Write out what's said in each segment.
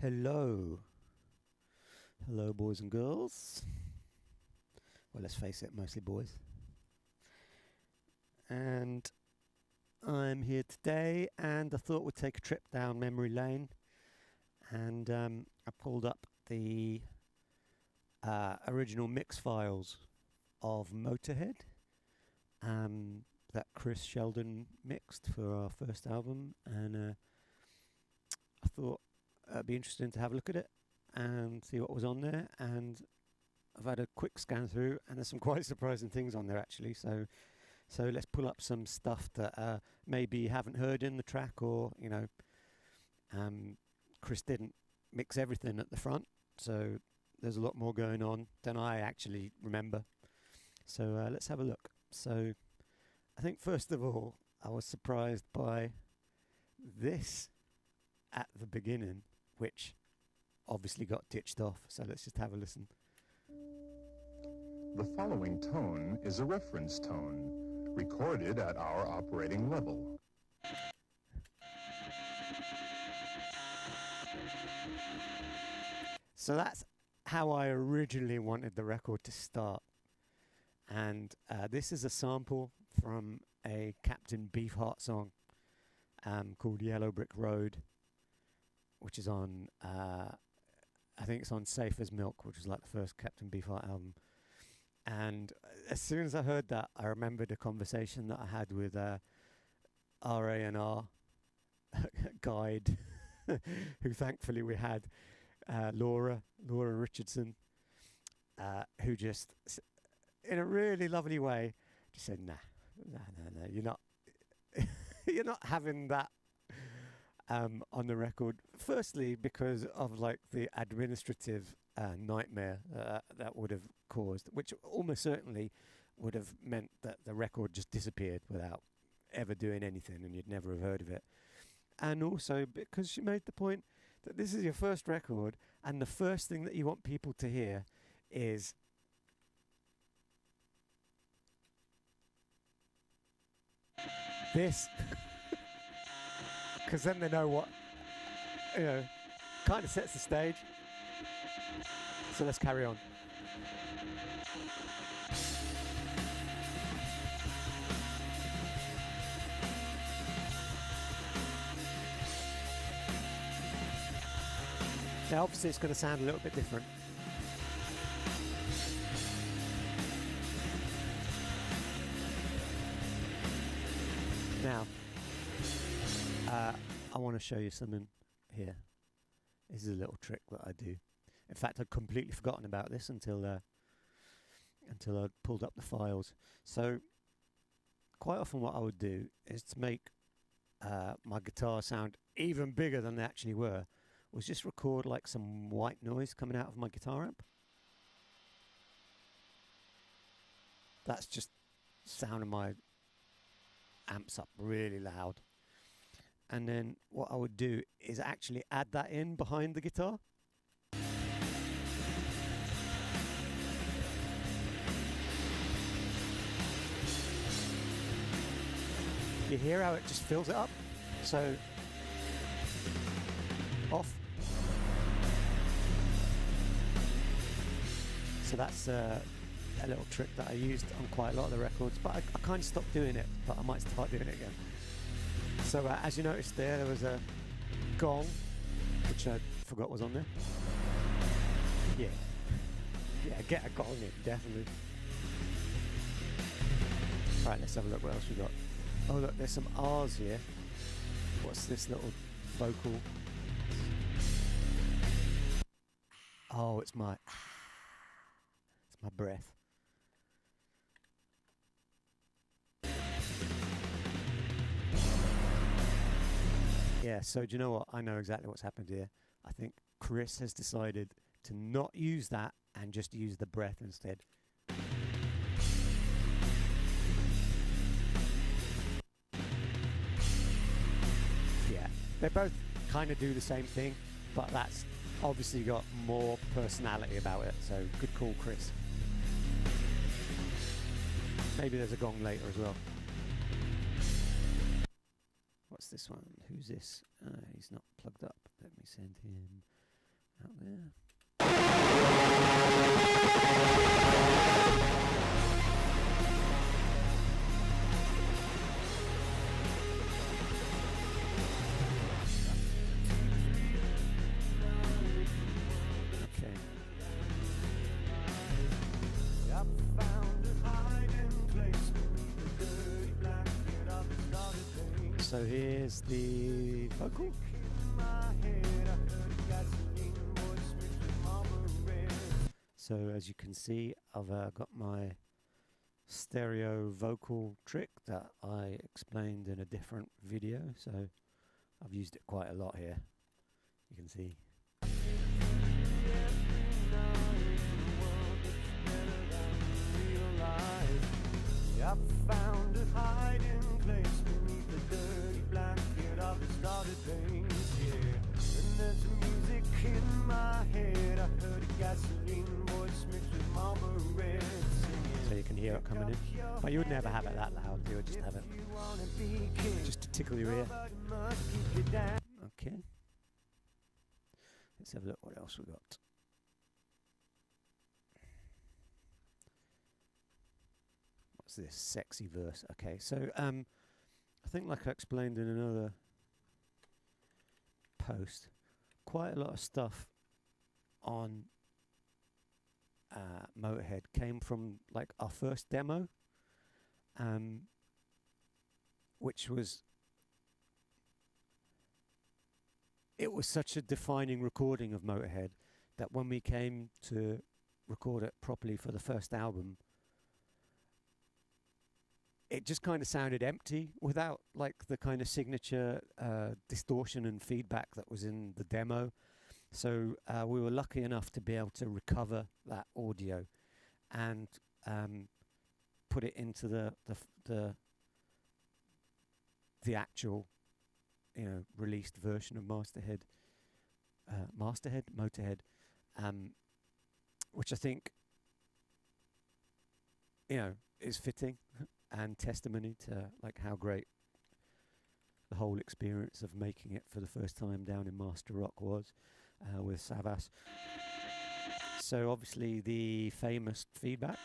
Hello. Hello, boys and girls. Well, let's face it, mostly boys. And I'm here today, and I thought we'd take a trip down memory lane. And I pulled up the original mix files of Motorhead that Chris Sheldon mixed for our first album. And I thought it'd be interesting to have a look at it and see what was on there. And I've had a quick scan through, and there's some quite surprising things on there actually. So let's pull up some stuff that maybe you haven't heard in the track, or Chris didn't mix everything at the front, so there's a lot more going on than I actually remember. So let's have a look. So I think first of all, I was surprised by this at the beginning, which obviously got ditched off. So let's just have a listen. The following tone is a reference tone, recorded at our operating level. So that's how I originally wanted the record to start. And this is a sample from a Captain Beefheart song called Yellow Brick Road, which is on, I think it's on Safe as Milk, which was like the first Captain Beefheart album. And as soon as I heard that, I remembered a conversation that I had with RA&R guide, who thankfully we had, Laura Richardson, who just, in a really lovely way, just said, no, you're not, you're not having that on the record. Firstly, because of like the administrative nightmare that would have caused, which almost certainly would have meant that the record just disappeared without ever doing anything, and you'd never have heard of it. And also because she made the point that this is your first record, and the first thing that you want people to hear is this, because then they know what, kind of sets the stage. So let's carry on. Now obviously it's going to sound a little bit different. Now, I want to show you something here. This is a little trick that I do. In fact, I'd completely forgotten about this until I pulled up the files. So, quite often what I would do is to make my guitar sound even bigger than they actually were, was just record like some white noise coming out of my guitar amp. That's just sounding my amps up really loud. And then what I would do is actually add that in behind the guitar. You hear how it just fills it up? So, off. So that's a little trick that I used on quite a lot of the records, but I kind of stopped doing it, but I might start doing it again. So as you noticed there was a gong, which I forgot was on there. Yeah, get a gong in, definitely. Right, let's have a look what else we got. Oh look, there's some R's here. What's this little vocal? Oh, it's my breath. Yeah, so do you know what? I know exactly what's happened here. I think Chris has decided to not use that and just use the breath instead. Yeah, they both kind of do the same thing, but that's obviously got more personality about it, so good call, Chris. Maybe there's a gong later as well. What's this one? Who's this? He's not plugged up. Let me send him So here's the vocal. So as you can see, I've got my stereo vocal trick that I explained in a different video. So I've used it quite a lot here. You can see. I found a hiding place beneath the dirty blanket of the started veins, yeah. And there's music in my head. I heard a gasoline voice mixed with Marlboro Red singing. So you can hear it coming in. But you would never have it that loud. You would just have it just to tickle your ear. Okay. Let's have a look what else we got. This sexy verse. Okay, so I think, like I explained in another post, quite a lot of stuff on Motorhead came from like our first demo, which was, it was such a defining recording of Motorhead that when we came to record it properly for the first album, it just kind of sounded empty without like the kind of signature distortion and feedback that was in the demo. So we were lucky enough to be able to recover that audio and put it into the actual, you know, released version of Motorhead, which I think, you know, is fitting and testimony to like how great the whole experience of making it for the first time down in Master Rock was with Savas. So obviously the famous feedback.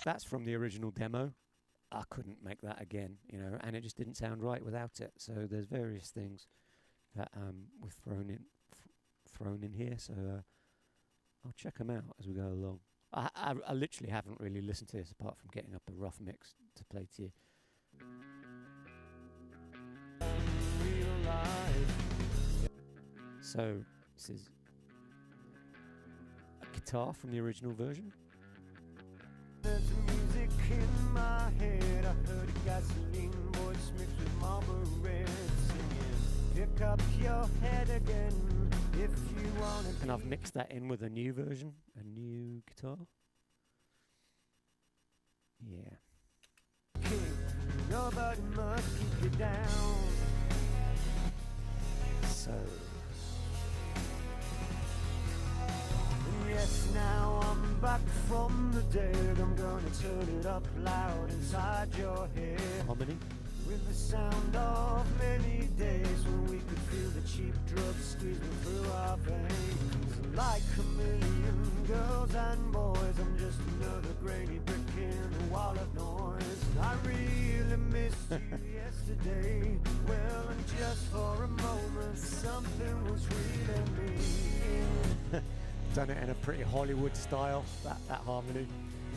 That's from the original demo. I couldn't make that again, you know, and it just didn't sound right without it. So there's various things that we've thrown in here. So I'll check them out as we go along. I literally haven't really listened to this apart from getting up a rough mix to play to you. So this is a guitar from the original version. There's music in my head. I heard a gasoline voice mixed with Marlboro Red singing. Pick up your head again if you want it. And I've mixed that in with a new version, a new guitar. Yeah. Nobody must keep you down. So. Yes, now I'm back from the dead. I'm gonna turn it up loud inside your head. Harmony. With the sound of many days when we could feel the cheap drugs squeezing through our veins. Like a million girls and boys, I'm just another grainy brick in a wall of noise. I really missed you yesterday. Well, and just for a moment, something was reeling me. Done it in a pretty Hollywood style, that harmony.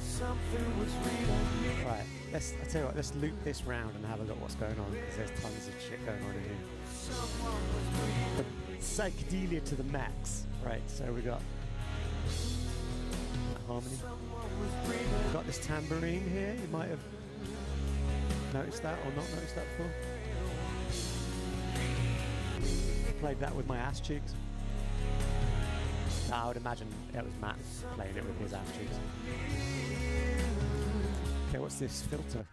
Something was reeling me. Right, I tell you what, let's loop this round and have a look what's going on, because there's tons of shit going on in here. The psychedelia to the max. Right, so we got harmony. We've got this tambourine here. You might have noticed that or not noticed that before. Played that with my ass cheeks. I would imagine it was Matt playing it with his ass cheeks. Okay, what's this filter?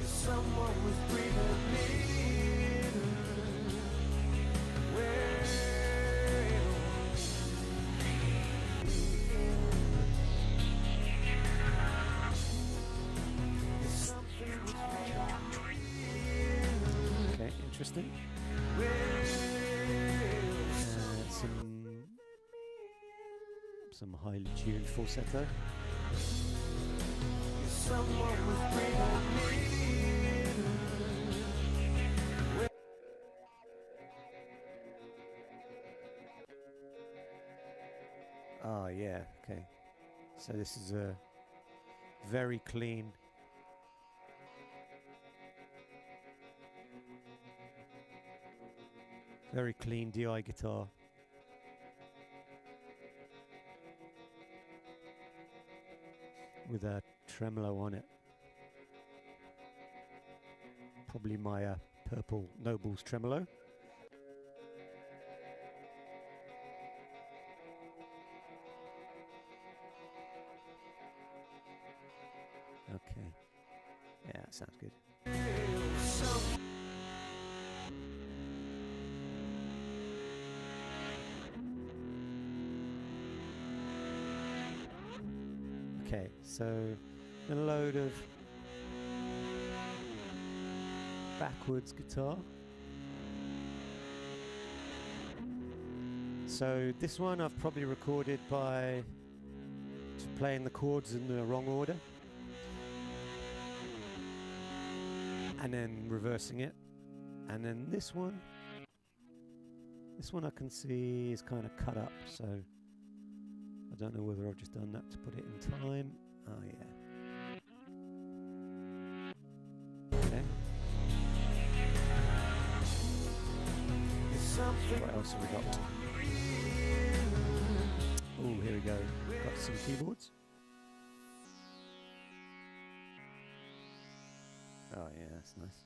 Someone was breathing me. interesting. Some highly tuned falsetto. Oh yeah, okay. So this is a very clean DI guitar. With a tremolo on it. Probably my purple Nobles tremolo. Okay. Yeah, that sounds good. Okay, so a load of backwards guitar. So this one I've probably recorded by just playing the chords in the wrong order and then reversing it. And then this one I can see is kind of cut up, so I don't know whether I've just done that to put it in time. Oh yeah. Okay. What else have we got? Oh, here we go. Got some keyboards. Oh yeah, that's nice.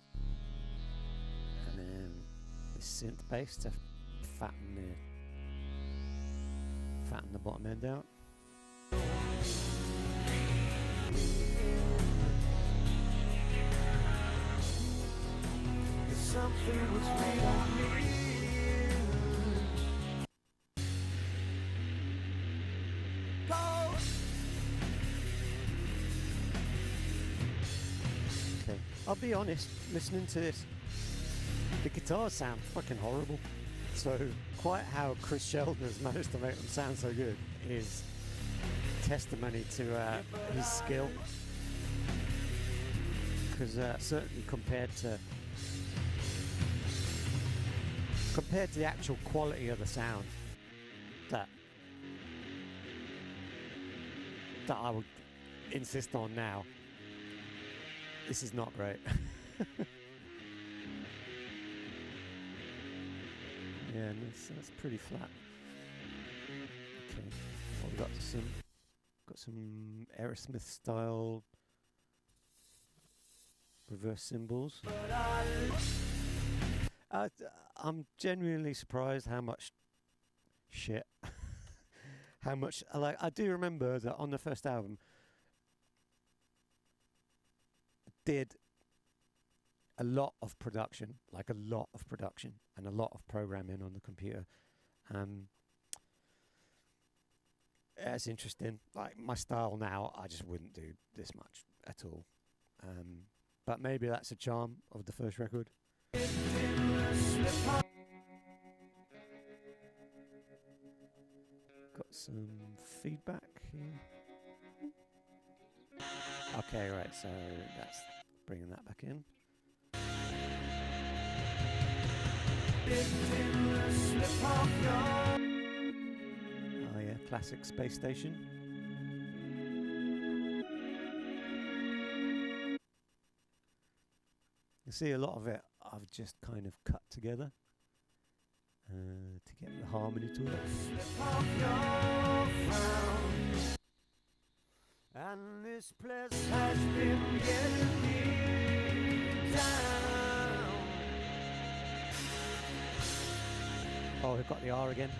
And then the synth bass to fatten the bottom end out. Something was made of me. Okay, I'll be honest, listening to this, the guitars sound fucking horrible. So quite how Chris Sheldon has managed to make them sound so good is testimony to his skill. Because certainly compared to the actual quality of the sound that I would insist on now, this is not great. Yeah, and that's pretty flat. Okay, well, we've got some Aerosmith style reverse cymbals. I'm genuinely surprised how much shit, how much I do remember that on the first album, did a lot of production, and a lot of programming on the computer. It's interesting. Like my style now, I just wouldn't do this much at all. But maybe that's a charm of the first record. Got some feedback here. Okay, right, so that's bringing that back in. Oh yeah, classic Space Station. You see a lot of it I've just kind of cut together to get the harmony to it. And this place has been getting me down. Oh, we've got the R again.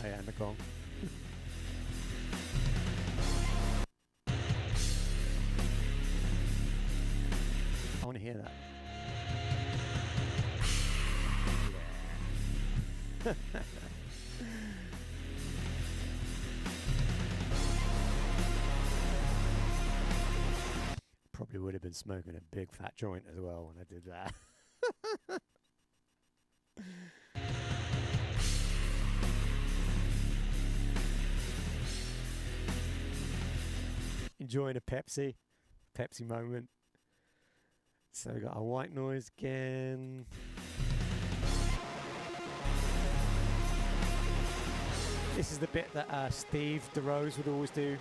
Oh yeah, and the gong. I want to hear that. Yeah. Probably would have been smoking a big fat joint as well when I did that. Enjoying a Pepsi moment. So we got our white noise again. This is the bit that Steve DeRose would always do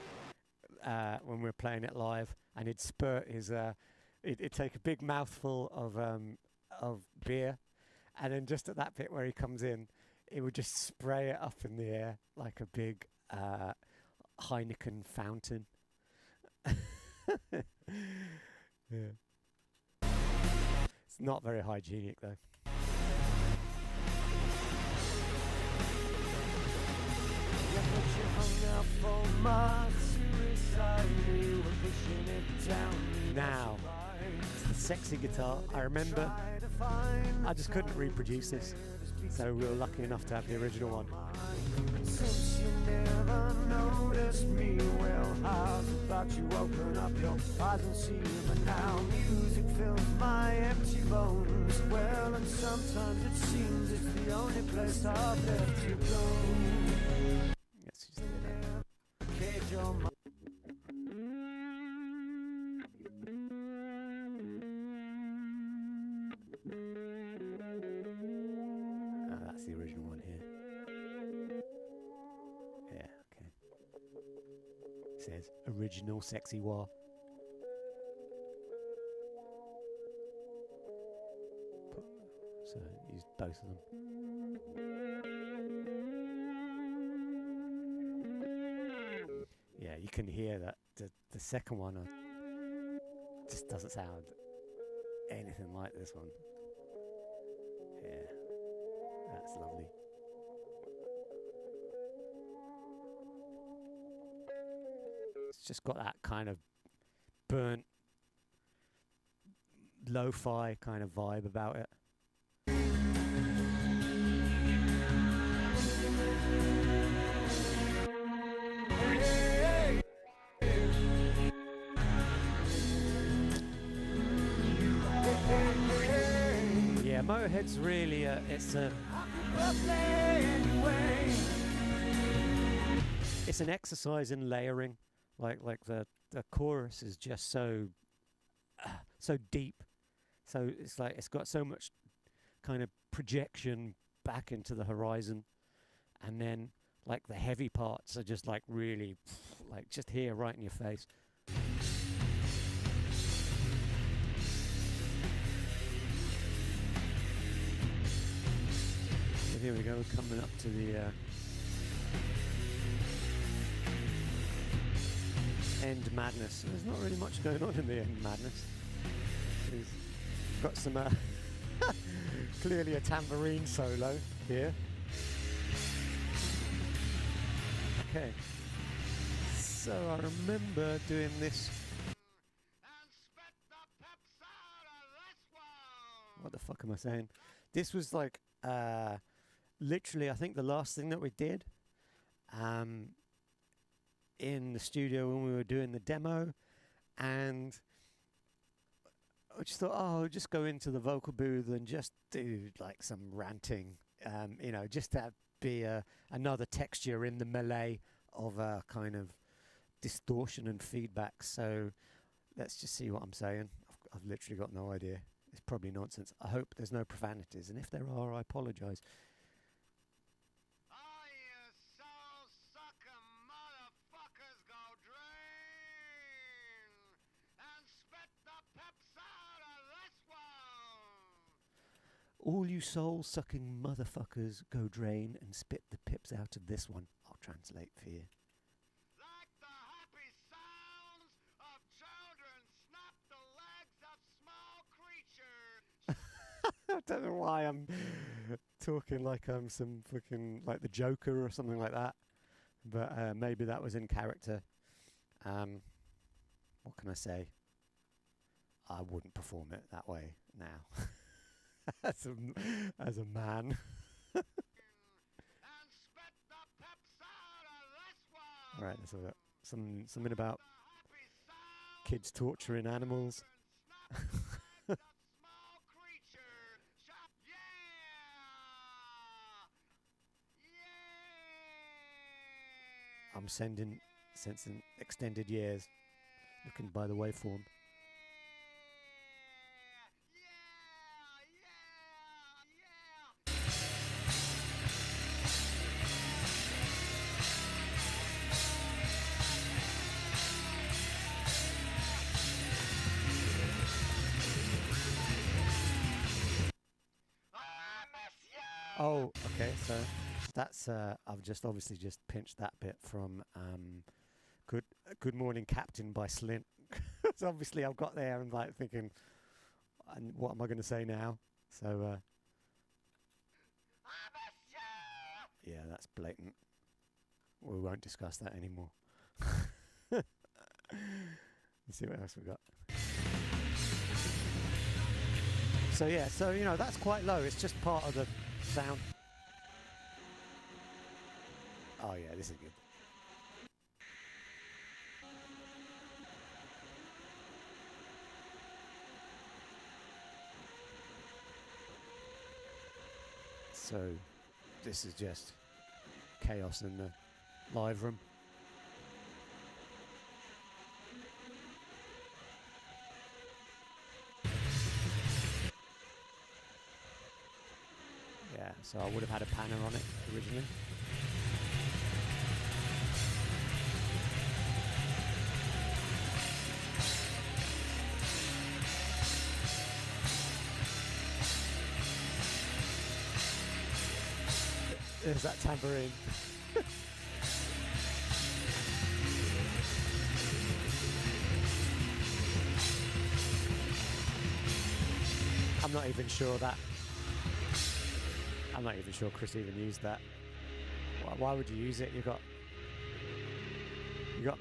when we were playing it live, and he'd spurt his, he'd take a big mouthful of beer, and then just at that bit where he comes in, he would just spray it up in the air like a big Heineken fountain. Yeah. It's not very hygienic though. Now, it's the sexy guitar. I remember I just couldn't reproduce this, so we were lucky enough to have the original one. Since you never noticed me, well, I thought you open up your eyes and see, but now music fills my empty bones. Well, and sometimes it seems it's the only place I've left to go. Yes, just cage your mind. Oh, that's the original one here. Yeah, okay. It says original sexy wah. So use both of them. Yeah, you can hear that the second one just doesn't sound anything like this one. Yeah, that's lovely. It's just got that kind of burnt lo-fi kind of vibe about it. Yeah, Motorhead's really it's an exercise in layering. Like the chorus is just so deep, so it's like it's got so much kind of projection back into the horizon, and then like the heavy parts are just like really like just here right in your face. So here we go, coming up to the End Madness. There's not really much going on in the End Madness. We've got some clearly a tambourine solo here. Okay, so I remember doing this. What the fuck am I saying? This was like literally I think the last thing that we did in the studio when we were doing the demo, and I just thought, oh, I'll just go into the vocal booth and just do like some ranting, you know, just to be another texture in the melee of a kind of distortion and feedback. So let's just see what I'm saying. I've literally got no idea. It's probably nonsense. I hope there's no profanities, and if there are, I apologise. All you soul-sucking motherfuckers go drain and spit the pips out of this one. I'll translate for you. Like the happy sounds of children snap the legs of small creatures. I don't know why I'm talking like I'm some fucking like the Joker or something like that, but maybe that was in character. What can I say? I wouldn't perform it that way now. as a man. Alright, let's have it. Something about kids torturing animals. I'm sensing extended years, looking by the waveform. Oh, okay. So that's I've just obviously just pinched that bit from Good Morning Captain by Slint. So obviously I've got there and like thinking, and what am I going to say now? So yeah, that's blatant. We won't discuss that anymore. Let's see what else we got. So yeah, so you know that's quite low. It's just part of the sound. Oh yeah, this is good. So this is just chaos in the live room. Yeah, so I would have had a panner on it originally. There's that tambourine. I'm not even sure Chris even used that. Why would you use it? You got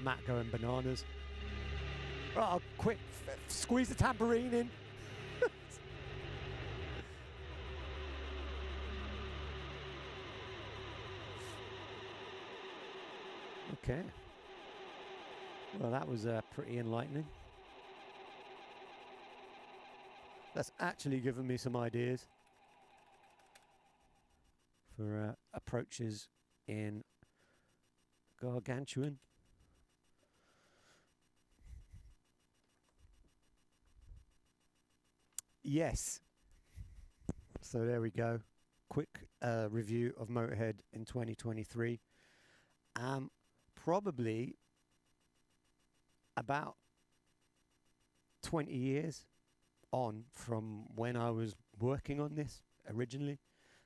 Matt going bananas. Oh, quick! Squeeze the tambourine in. Okay. Well, that was pretty enlightening. That's actually given me some ideas for approaches in Gargantuan. Yes. So there we go. Quick review of Motorhead in 2023. Probably about 20 years on from when I was working on this originally.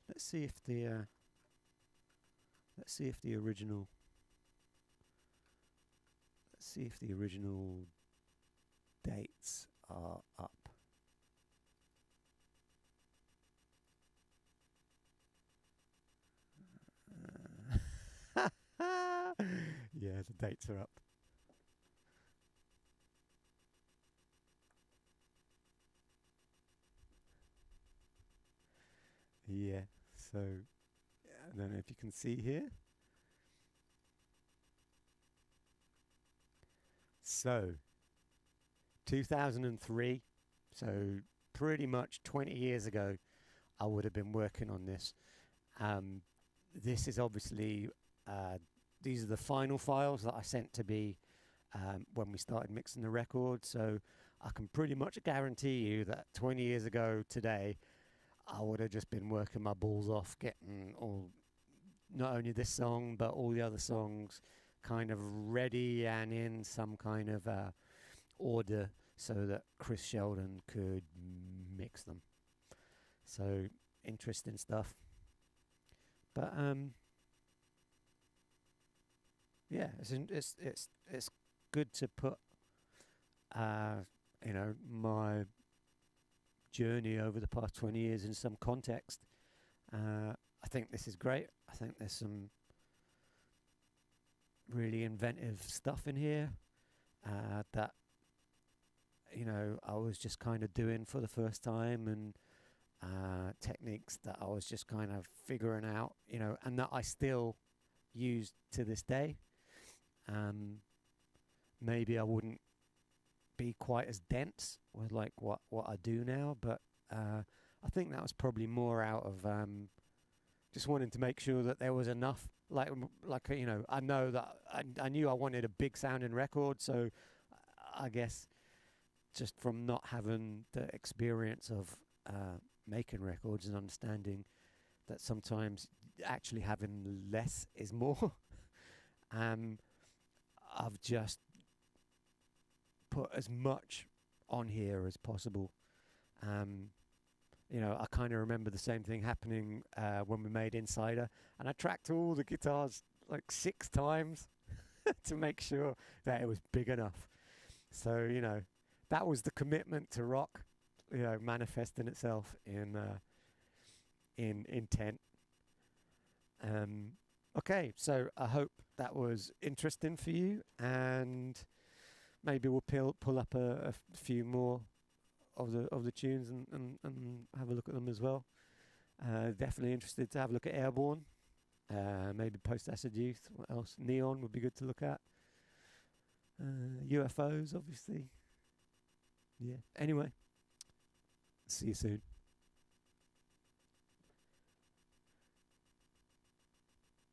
Let's see if the original dates are up. Yeah, the dates are up. Yeah, so I don't know if you can see here. So 2003, so pretty much 20 years ago, I would have been working on this. This is obviously, these are the final files that I sent to B when we started mixing the record. So I can pretty much guarantee you that 20 years ago today, I would have just been working my balls off, getting all, not only this song, but all the other songs kind of ready and in some kind of order so that Chris Sheldon could mix them. So interesting stuff. But yeah, it's good to put my journey over the past 20 years in some context. I think this is great. I think there's some really inventive stuff in here that I was just kind of doing for the first time, and techniques that I was just kind of figuring out, and that I still use to this day. Maybe I wouldn't be quite as dense with like what I do now, but I think that was probably more out of just wanting to make sure that there was enough. Like I know that I knew I wanted a big sounding record, so I guess just from not having the experience of making records and understanding that sometimes actually having less is more. I've just put as much on here as possible. I kind of remember the same thing happening when we made Insider, and I tracked all the guitars like 6 times to make sure that it was big enough. So that was the commitment to rock, manifesting itself in intent. Okay, so I hope that was interesting for you, and maybe we'll pull up a few more of the tunes and have a look at them as well. Definitely interested to have a look at Airborne, maybe Post Acid Youth. What else? Neon would be good to look at. UFOs, obviously. Yeah. Anyway, see you soon.